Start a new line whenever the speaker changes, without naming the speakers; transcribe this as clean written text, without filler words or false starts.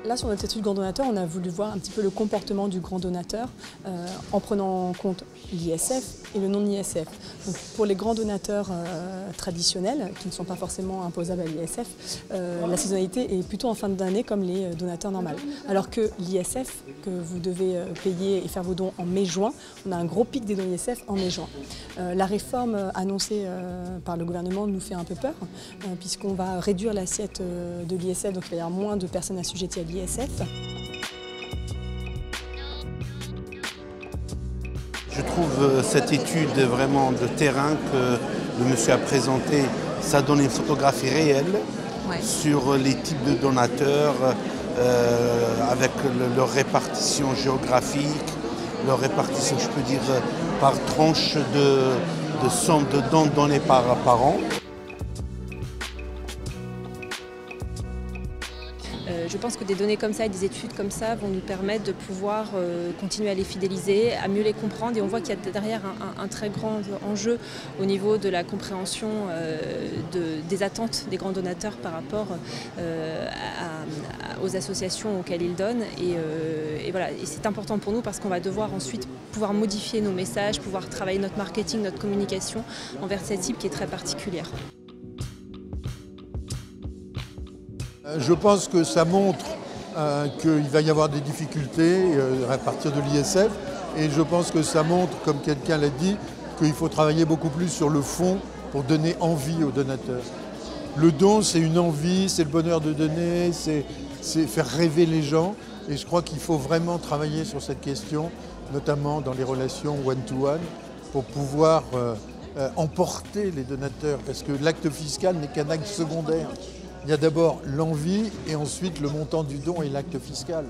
Là, sur notre étude grand donateur, on a voulu voir un petit peu le comportement du grand donateur en prenant en compte l'ISF et le non-ISF. Pour les grands donateurs traditionnels, qui ne sont pas forcément imposables à l'ISF, la saisonnalité est plutôt en fin d'année comme les donateurs normaux. Alors que l'ISF, que vous devez payer et faire vos dons en mai-juin, on a un gros pic des dons ISF en mai-juin. La réforme annoncée par le gouvernement nous fait un peu peur, puisqu'on va réduire l'assiette de l'ISF, donc il va y avoir moins de personnes assujetties à l'ISF.
Je trouve cette étude vraiment de terrain que le monsieur a présentée, ça donne une photographie réelle sur les types de donateurs, avec leur répartition géographique, leur répartition, je peux dire, par tranche de somme de dons donnés par an.
Je pense que des données comme ça et des études comme ça vont nous permettre de pouvoir continuer à les fidéliser, à mieux les comprendre. Et on voit qu'il y a derrière un très grand enjeu au niveau de la compréhension des attentes des grands donateurs par rapport aux associations auxquelles ils donnent. Et voilà, et c'est important pour nous parce qu'on va devoir ensuite pouvoir modifier nos messages, pouvoir travailler notre marketing, notre communication envers cette cible qui est très particulière.
Je pense que ça montre qu'il va y avoir des difficultés à partir de l'ISF et je pense que ça montre, comme quelqu'un l'a dit, qu'il faut travailler beaucoup plus sur le fond pour donner envie aux donateurs. Le don, c'est une envie, c'est le bonheur de donner, c'est faire rêver les gens et je crois qu'il faut vraiment travailler sur cette question, notamment dans les relations one-to-one, pour pouvoir emporter les donateurs parce que l'acte fiscal n'est qu'un acte secondaire. Il y a d'abord l'envie et ensuite le montant du don et l'acte fiscal.